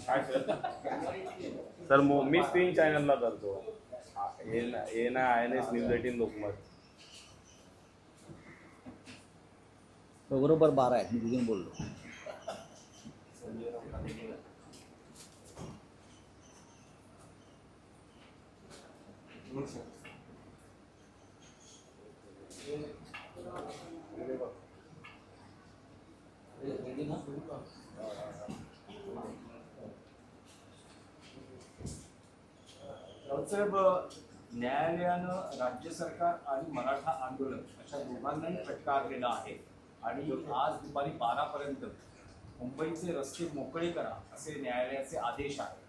Sir मी screen चॅनलला करतो. ये ना INS न्यूज 18 लोकमत. बरोबर 12 आहेत, मी तिथून बोललो. साहेब, न्यायालयानं राज्य सरकार आणि मराठा आंदोलन अशा दोघांनाही फटका दिला आहे आणि आज दुपारी 12 पर्यंत मुंबईचे रस्ते मोकळे करा असे न्यायालयाचे आदेश आहेत.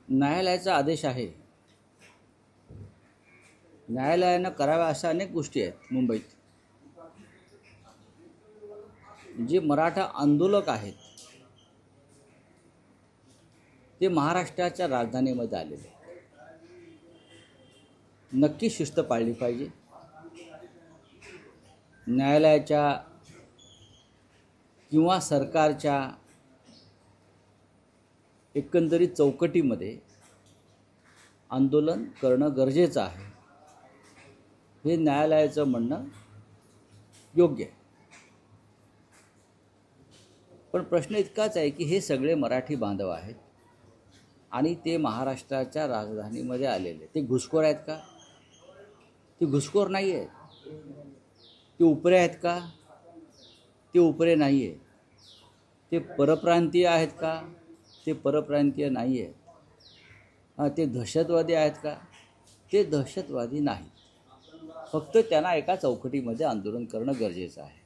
न्यायालयाचा आदेश आहे. न्यायालयानं कराव्या अशा अनेक गोष्टी आहेत मुंबईत. जे मराठा आंदोलक आहेत ते महाराष्ट्राच्या राजधानीमध्ये आलेले. नक्की शिस्त पाळली पाहिजे. न्यायालयाच्या किंवा सरकारच्या एकंदरीत चौकटीमध्ये आंदोलन करणं गरजेचं आहे, हे न्यायालयाचं म्हणणं योग्य आहे. पण प्रश्न इतकाच आहे की हे सगळे मराठी बांधव आहेत आणि ते महाराष्ट्राच्या राजधानीमध्ये आलेले. ते घुसखोर आहेत का? ते घुसखोर नाही आहेत. ते उपरे आहेत का? ते उपरे नाही आहेत. ते परप्रांतीय आहेत का? ते परप्रांतीय नाही आहेत. ते दहशतवादी आहेत का? ते दहशतवादी नाहीत. फक्त त्यांना एका चौकटीमध्ये आंदोलन करणं गरजेचं आहे.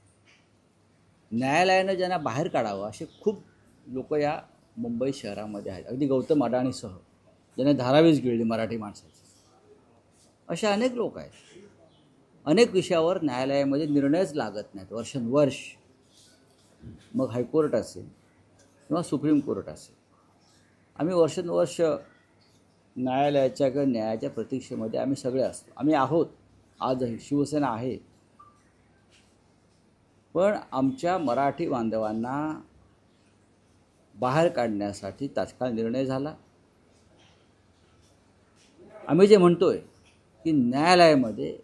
न्यायालयानं ज्यांना बाहेर काढावं असे खूप लोक या मुंबई शहरामध्ये आहेत. अगदी गौतम अडाणीसह ज्याने धारावीच गिळली मराठी माणसाची, असे अनेक लोक आहेत. अनेक विषयावर न्यायालयामध्ये निर्णयच लागत नाहीत वर्षानुवर्ष. मग हायकोर्ट असेल किंवा सुप्रीम कोर्ट असेल, आम्ही वर्षानुवर्ष न्यायालयाच्या किंवा न्यायाच्या प्रतीक्षेमध्ये आम्ही सगळे असतो. आम्ही आहोत, आजही शिवसेना आहे. पण आमच्या मराठी बांधवांना बाहेर काढण्यासाठी तात्काळ निर्णय झाला. आम्ही जे म्हणतोय की न्यायालयामध्ये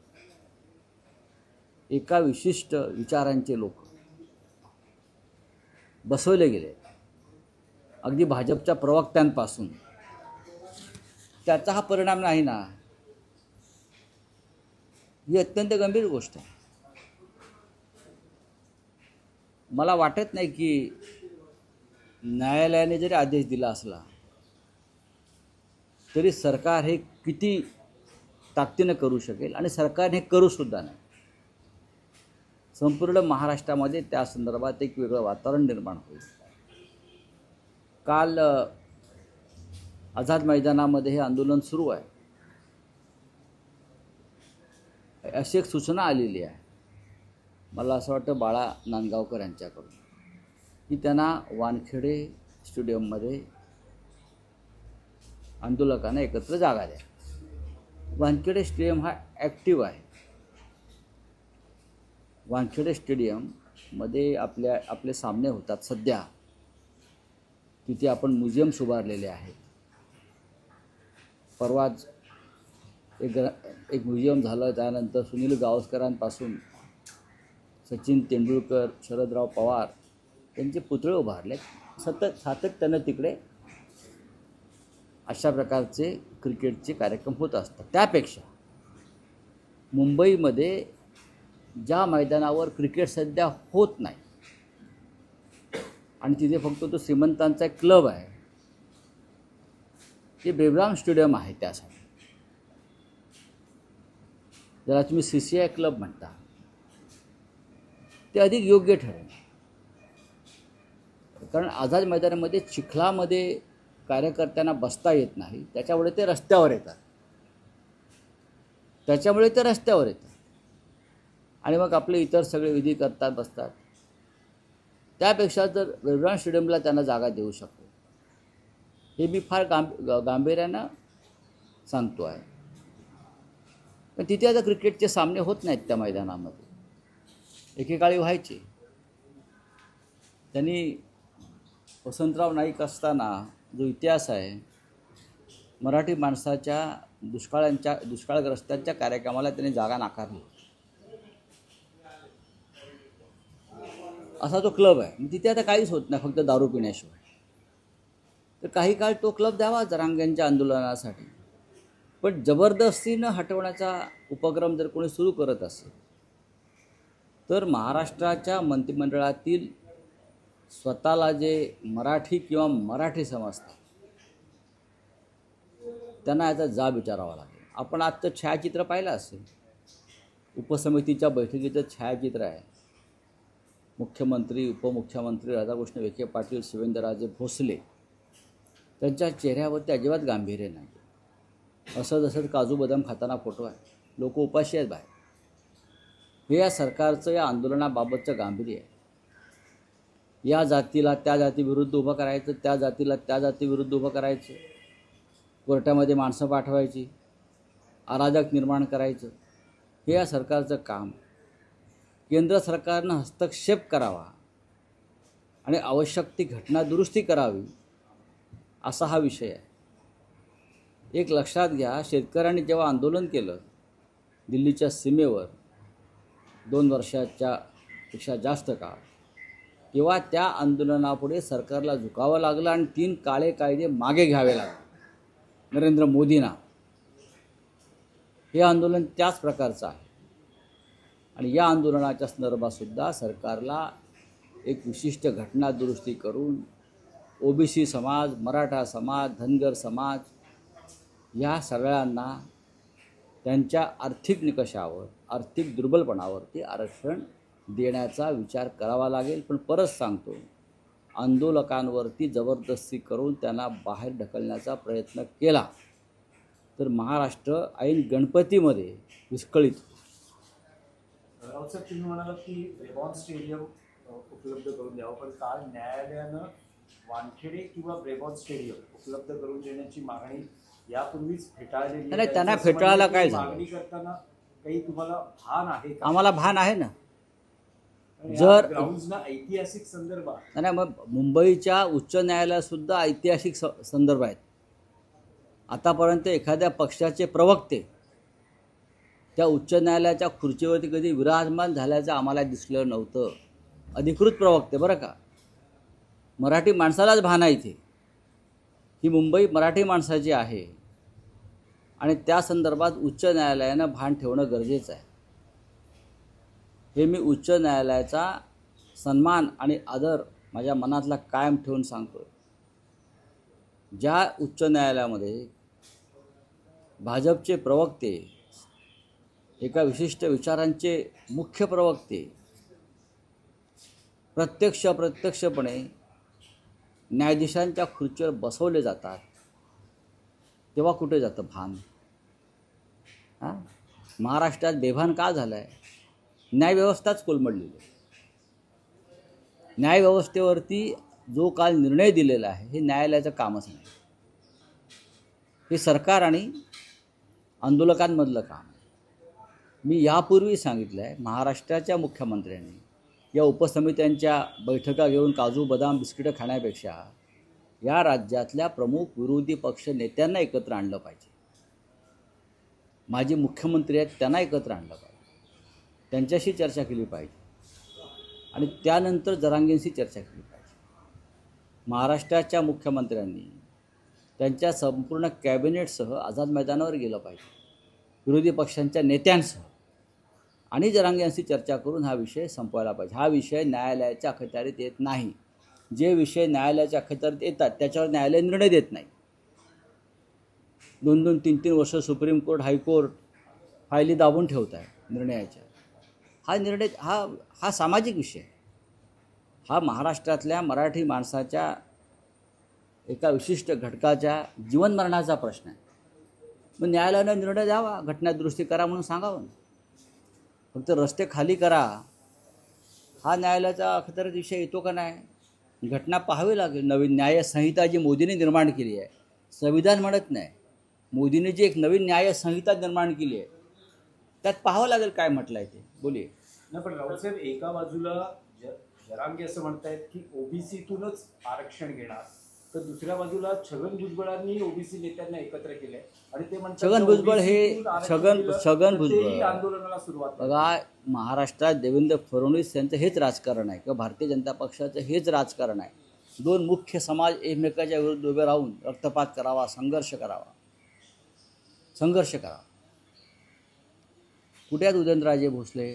एका विशिष्ट विचारांचे लोक बसवले गेले, अगदी भाजपच्या प्रवक्त्यांपासून. त्याचा हा परिणाम नाही ना, ही अत्यंत गंभीर गोष्ट आहे. मला वाटत नाही की न्यायालयाने जरी आदेश दिला असला तरी सरकार हे किती ताकदीनं करू शकेल, आणि सरकारने हे करूसुद्धा नाही. संपूर्ण महाराष्ट्रामध्ये त्या संदर्भात एक वेगळं वातावरण निर्माण होईल. काल आझाद मैदानामध्ये हे आंदोलन सुरू आहे. अशी एक सूचना आलेली आहे, मला असं वाटतं बाळा नांदगावकर यांच्याकडून, की त्यांना वानखेडे स्टेडियममध्ये आंदोलकांना एकत्र जागा द्या. वानखेडे स्टेडियम हा ॲक्टिव्ह आहे. वानखेडे स्टेडियममध्ये आपले सामने होतात सध्या. तिथे आपण म्युझियम्स उभारलेले आहेत. परवाच एक म्युझियम झालं. त्यानंतर सुनील गावस्करांपासून सचिन तेंडुलकर, शरदराव पवार यांचे पुतळे उभारले. सातत्यानं तिकडे अशा प्रकारचे क्रिकेटचे कार्यक्रम होत असतात. त्यापेक्षा मुंबईमध्ये ज्या मैदानावर क्रिकेट सध्या होत नाही आणि तिथे फक्त तो श्रीमंतांचा एक क्लब आहे, ते बेबराम स्टेडियम आहे. त्यासाठी ज्याला तुम्ही CCI क्लब म्हणता, ते अधिक योग्य ठरेल. कारण आझाद मैदानामध्ये चिखलामध्ये कार्यकर्त्यांना बसता येत नाही, त्याच्यामुळे ते रस्त्यावर येतात. आणि मग आपले इतर सगळे विधी करतात, बसतात. त्यापेक्षा जर बेबराम स्टेडियमला त्यांना जागा देऊ शकतो, हे मी फार गांभीर्यानं सांगतो आहे. पण तिथे आता क्रिकेटचे सामने होत नाहीत त्या मैदानामध्ये. एकेकाळी व्हायचे. त्यांनी वसंतराव नाईक असताना जो इतिहास आहे, मराठी माणसाच्या दुष्काळग्रस्तांच्या कार्यक्रमाला त्यांनी जागा नाकारली. असा तो क्लब आहे. तिथे आता काहीच होत नाही, फक्त दारू पिण्याशिवाय. तर काही काळ तो क्लब द्यावा जरांगेंच्या आंदोलनासाठी. पण जबरदस्तीनं हटवण्याचा उपक्रम जर कोणी सुरू करत असेल तर महाराष्ट्राच्या मंत्रिमंडळातील स्वतःला जे मराठी किंवा मराठी समजतात त्यांना याचा जाब विचारावा लागेल. आपण आजचं छायाचित्र पाहिलं असेल, उपसमितीच्या बैठकीचं छायाचित्र आहे. मुख्यमंत्री, उपमुख्यमंत्री राधाकृष्ण विखे पाटील, शिवेंद्रराजे भोसले, त्यांच्या चेहऱ्यावरती अजिबात गांभीर्य नाही. असं जसं काजू बदाम खाताना फोटो आहे. लोक उपाशी आहेत बाहेर. हे या सरकारचं या आंदोलनाबाबतचं गांभीर्य आहे. या जातीला त्या जातीविरुद्ध उभं करायचं, त्या जातीला त्या जातीविरुद्ध उभं करायचं, कोर्टामध्ये माणसं पाठवायची, अराजक निर्माण करायचं, हे या सरकारचं काम. केंद्र सरकारनं हस्तक्षेप करावा आणि आवश्यक ती घटना दुरुस्ती करावी, असा हा विषय आहे. एक लक्षात घ्या, शेतकऱ्यांनी जेव्हा आंदोलन केलं दिल्लीच्या सीमेवर 2 वर्षाच्या पेक्षा जास्त काळ, तेव्हा त्या आंदोलनापुढे सरकारला झुकावं लागलं आणि 3 काळे कायदे मागे घ्यावे लागले नरेंद्र मोदींना. हे आंदोलन त्याच प्रकारचं आहे. आणि या आंदोलनाच्या संदर्भातसुद्धा सरकारला एक विशिष्ट घटना दुरुस्ती करून ओबीसी समाज, मराठा समाज, धनगर समाज या सगळ्यांना त्यांच्या आर्थिक निकषावर, आर्थिक दुर्बलपणावरती आरक्षण देण्याचा विचार करावा लागेल. पण परत सांगतो, आंदोलकांवरती जबरदस्ती करून त्यांना बाहेर ढकलण्याचा प्रयत्न केला तर महाराष्ट्र ऐन गणपतीमध्ये विस्कळीत. राऊत साहेब, तुम्ही म्हणालात की ब्रेबॉर्न स्टेडियम उपलब्ध करून द्यावं, पण काल न्यायालयानं वानखेडे किंवा ब्रेबॉर्न स्टेडियम उपलब्ध करून देण्याची मागणी यापूर्वीच फेटाळलेली नाही, त्यांना फेटाळायला काय झालं? मागणी करताना काही तुम्हाला भान आहे का? आम्हाला भान आहे ना. जर ग्राउंड्सना ऐतिहासिक संदर्भ आहे. नाही, मग मुंबईच्या उच्च न्यायालयातसुद्धा ऐतिहासिक संदर्भ आहेत. आतापर्यंत एखाद्या पक्षाचे प्रवक्ते त्या उच्च न्यायालयाच्या खुर्चीवरती कधी विराजमान झाल्याचं आम्हाला दिसलं नव्हतं. अधिकृत प्रवक्ते बरं का. मराठी माणसालाच भान आहे इथे. ही मुंबई मराठी माणसाची आहे आणि त्या संदर्भात उच्च न्यायालयानं भान ठेवणं गरजेचं आहे. हे मी उच्च न्यायालयाचा सन्मान आणि आदर माझ्या मनातला कायम ठेवून सांगतो. ज्या उच्च न्यायालयामध्ये भाजपचे प्रवक्ते, एका विशिष्ट विचारांचे मुख्य प्रवक्ते प्रत्यक्षपणे न्यायाधीशांच्या खुर्चीवर बसवले जातात, तेव्हा कुठे जातं भान? महाराष्ट्रात बेभान का झालं आहे? न्यायव्यवस्थाच कोलमडलेली आहे. न्यायव्यवस्थेवरती जो काल निर्णय दिलेला आहे हे न्यायालयाचं कामच नाही. हे सरकार आणि आंदोलकांमधलं काम आहे. मी यापूर्वी सांगितलं आहे, महाराष्ट्राच्या मुख्यमंत्र्यांनी या उपसमित्यांच्या बैठका घेऊन काजू बदाम बिस्किटं खाण्यापेक्षा या राज्यातल्या प्रमुख विरोधी पक्ष नेत्यांना एकत्र आणलं पाहिजे. माजी मुख्यमंत्री आहेत त्यांना एकत्र आणलं पाहिजे, त्यांच्याशी चर्चा केली पाहिजे आणि त्यानंतर जरांगेंशी चर्चा केली पाहिजे. महाराष्ट्राच्या मुख्यमंत्र्यांनी त्यांच्या संपूर्ण कॅबिनेटसह आझाद मैदानावर गेलं पाहिजे, विरोधी पक्षांच्या नेत्यांसह, आणि जरांगेंशी चर्चा करून हा विषय संपवायला पाहिजे. हा विषय न्यायालयाच्या अखत्यारीत येत नाही. जे विषय न्यायालयाच्या अखत्यारीत येतात त्याच्यावर न्यायालय निर्णय देत नाही. 2-2, 3-3 वर्ष सुप्रीम कोर्ट, हायकोर्ट फायली दाबून ठेवत आहे निर्णयाच्या. हा निर्णय हा सामाजिक विषय, हा महाराष्ट्रातल्या मराठी माणसाच्या एका विशिष्ट घटकाच्या जीवनमरणाचा प्रश्न आहे. मग न्यायालयानं निर्णय द्यावा, घटना दुरुस्ती करा म्हणून सांगावं. फक्त रस्ते खाली करा हा न्यायालयाचा अखत्यारीत विषय येतो का नाही? घटना पाहावी लागेल. नवीन न्यायसंहिता जी मोदींनी निर्माण केली आहे, संविधान म्हणत नाही, मोदींनी जी एक नवीन न्यायसंहिता निर्माण केली आहे त्यात पाहावं लागेल काय म्हटलं आहे ते. बोलिये. नाही, पण राऊत साहेब, एका बाजूला जरांगे असं म्हणतायत की ओबीसीतूनच आरक्षण घेणार, तर दुसऱ्या बाजूला छगन भुजबळांनी ओबीसी नेत्यांना एकत्र केलंय आणि ते म्हणतात छगन भुजबळ हे OBC तून आरक्षण छगन दिलं छगन तर तेही भुजबळ आंदोलनाला सुरुवात करतील. बघा, महाराष्ट्रात देवेंद्र फडणवीस यांचं हेच राजकारण आहे किंवा भारतीय जनता पक्षाचं हेच राजकारण आहे. दोन मुख्य समाज एकमेकाच्या विरुद्ध उभे राहून रक्तपात करावा, संघर्ष करावा. कुठे आहेत उदयनराजे भोसले,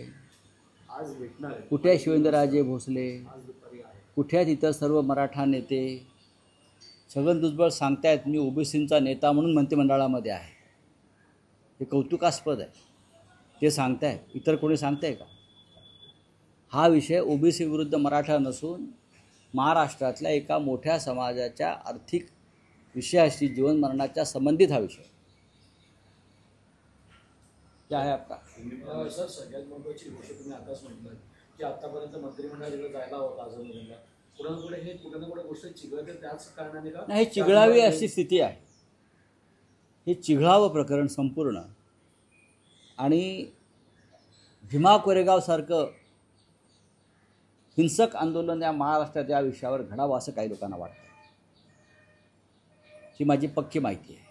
आज भेटणार आहे. कुठे आहे शिवेंद्रराजे भोसले, आज दुपारी आहे. कुठे आहेत इतर सर्व मराठा नेते. छगन भुजबळ सांगतायत मी ओबीसींचा नेता म्हणून मंत्रिमंडळामध्ये आहे. हे कौतुकास्पद आहे. ते सांगतायत, इतर कोणी सांगताय का? हा विषय ओबीसी विरुद्ध मराठा नसून महाराष्ट्रातल्या एका मोठ्या समाजाच्या आर्थिक विषयाशी, जीवन मरणाच्या संबंधित हा विषय. क्या आहे आपका? सर, सगळ्यात महत्त्वाची गोष्ट तुम्ही आताच म्हटलं की आतापर्यंत मंत्रिमंडळ जिकडे जायला होता अजूनपर्यंत कुठे हे कुठे ना कुठे गोष्ट चिघळते, त्याच कारणाने का नाही, हे चिघळावी अशी स्थिती आहे. हे चिघळावं प्रकरण संपूर्ण. आणि भीमा कोरेगावसारखं हिंसक आंदोलन या महाराष्ट्रात या विषयावर घडावं असं काही लोकांना वाटतं. ही माझी पक्की माहिती आहे.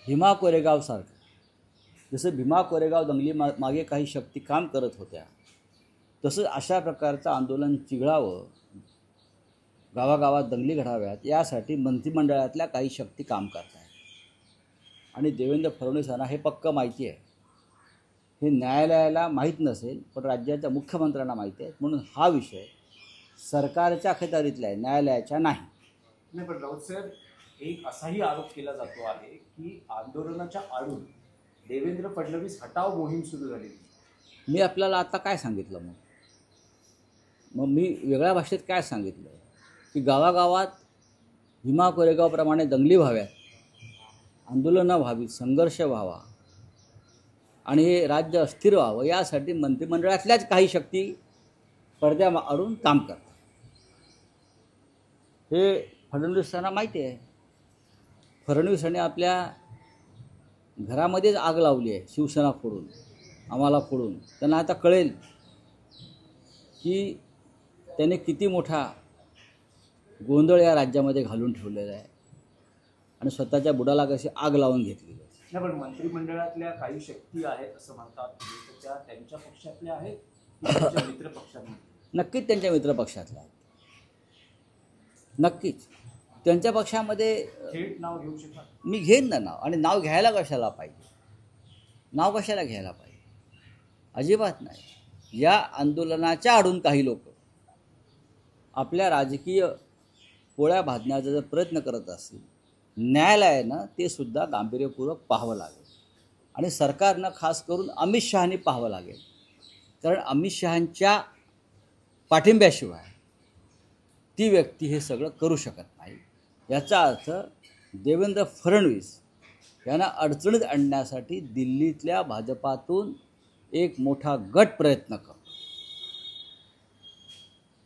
भीमा कोरेगावसारखं, जसं भीमा कोरेगाव दंगली मागे काही शक्ती काम करत होत्या, तसंच अशा प्रकारचं आंदोलन चिघळावं, गावागावात दंगली घडाव्यात यासाठी मंत्रिमंडळातल्या काही शक्ती काम करत आहेत. आणि देवेंद्र फडणवीसांना हे पक्कं माहिती आहे. हे न्यायालयाला माहीत नसेल पण राज्याच्या मुख्यमंत्र्यांना माहिती आहे. म्हणून हा विषय सरकारच्या अखत्यारीतला आहे, न्यायालयाच्या नाही. नाही, पण राऊत साहेब, एक असाही आरोप केला जातो आहे की आंदोलनाच्या आडून देवेंद्र फडणवीस हटाव मोहीम सुरू झाली. मी आपल्याला आता काय सांगितलं? मग मी वेगळ्या भाषेत काय सांगितलं की गावागावात भीमा कोरेगावप्रमाणे दंगली व्हाव्यात, आंदोलनं व्हावीत, संघर्ष व्हावा आणि हे राज्य अस्थिर व्हावं यासाठी मंत्रिमंडळातल्याच काही शक्ती पडद्याआडून काम करतात. हे फडणवीसांना माहिती आहे. फडणवीसांनी आपल्या घरामध्येच आग लावली आहे, शिवसेना फोडून, आम्हाला फोडून. त्यांना आता कळेल की त्याने किती मोठा गोंधळ या राज्यामध्ये घालून ठेवलेला आहे आणि स्वतःच्या बुडाला कशी आग लावून घेतलेली आहे. नाही, पण मंत्रिमंडळातल्या काही शक्ती आहेत असं म्हणतात, त्या त्यांच्या पक्षातल्या आहेत की त्यांच्या मित्र पक्षांमध्ये? नक्कीच त्यांच्या मित्रपक्षातल्या आहेत. नक्कीच त्यांच्या पक्षामध्ये थेट नाव घेऊ शकतात. मी घेईन ना नाव. आणि नाव घ्यायला कशाला पाहिजे? नाव कशाला घ्यायला पाहिजे? अजिबात नाही. या आंदोलनाच्या आडून काही लोक आपल्या राजकीय पोळ्या भाजण्याचा जर प्रयत्न करत असतील, न्यायालयानं ते सुद्धा गांभीर्यपूर्वक पाहावं लागेल. आणि सरकारनं खास करून अमित शहानी पाहावं लागेल. कारण अमित शहांच्या पाठिंब्याशिवाय ती व्यक्ती हे सगळं करू शकत नाही. याचा अर्थ देवेंद्र फडणवीस यांना अडचणीत आणण्यासाठी दिल्लीतल्या भाजपातून एक मोठा गट प्रयत्न करतो.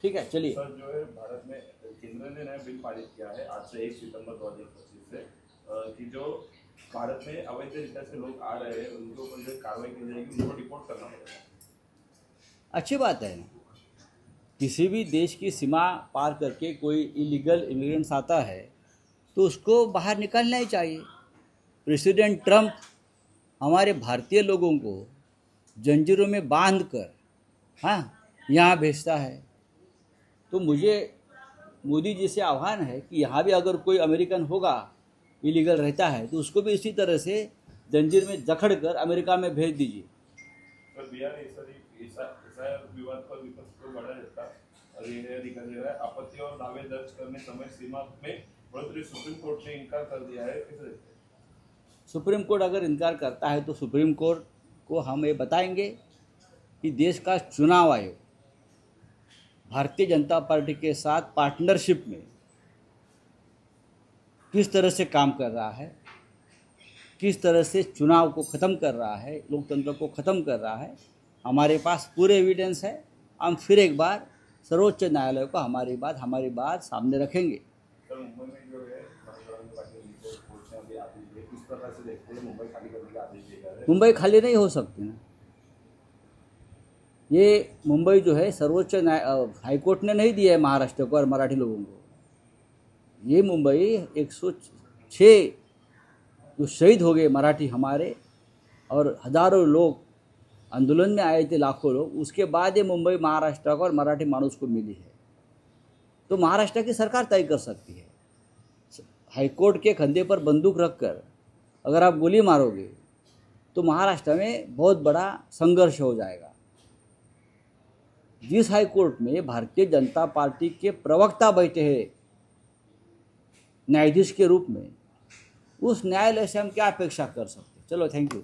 ठीक है, चलिए. सर, जो है भारत में केंद्र ने नया बिल पारित किया है आज से 1 सितंबर 2025 से कि जो भारत में अवैध तरीके से लोग आ रहे हैं उनके ऊपर जो कार्रवाई की जाएगी, उनको रिपोर्ट करना पड़ेगा. अच्छी बात है ना. किसी भी देश की सीमा पार करके कोई इलीगल इमिग्रेंट्स आता है तो उसको बाहर निकालना ही चाहिए. प्रेसिडेंट ट्रंप हमारे भारतीय लोगों को जंजीरों में बांध कर यहाँ भेजता है. तो मुझे मोदी जी से आह्वान है कि यहाँ भी अगर कोई अमेरिकन होगा इलीगल रहता है तो उसको भी इसी तरह से जंजीर में जकड़ कर अमेरिका में भेज दीजिए. सर, बिहार विवाद पर विपक्ष को बढ़ा देता और ये दिखाई दे रहा है आपत्ति और दावे दर्ज करने समय सीमा में बढ़ोतरी सुप्रीम कोर्ट ने इनकार कर दिया है. कैसे देखते हैं? सुप्रीम कोर्ट अगर इनकार करता है तो सुप्रीम कोर्ट को हम ये बताएंगे कि देश का चुनाव आयोग भारतीय जनता पार्टी के साथ पार्टनरशिप में किस तरह से काम कर रहा है, किस तरह से चुनाव को ख़त्म कर रहा है, लोकतंत्र को ख़त्म कर रहा है. हमारे पास पूरे एविडेंस है. हम फिर एक बार सर्वोच्च न्यायालय को हमारी बात सामने रखेंगे. सर, मुंबई में जो है कोर्ट ने अभी आदेश दिए, किस प्रकार से देखते हैं मुंबई खाली करने का आदेश दिया है? मुंबई खाली नहीं हो सकती ना. ये मुंबई जो है सर्वोच्च हाईकोर्ट ने नहीं दिया है महाराष्ट्र को और मराठी लोगों को। ये मुंबई 106 जो शहीद हो गए मराठी हमारे, और हजारों लोग आंदोलन में आए थे, लाखों लोग, उसके बाद ये मुंबई महाराष्ट्र को और मराठी मानुस को मिली है। तो महाराष्ट्र की सरकार तय कर सकती है। हाईकोर्ट के कंधे पर बंदूक रखकर अगर आप गोली मारोगे तो महाराष्ट्र में बहुत बड़ा संघर्ष हो जाएगा। जिस हाईकोर्ट में भारतीय जनता पार्टी के प्रवक्ता बैठे हैं न्यायाधीश के रूप में, उस न्यायालय से हम क्या अपेक्षा कर सकते हैं। चलो, थैंक यू।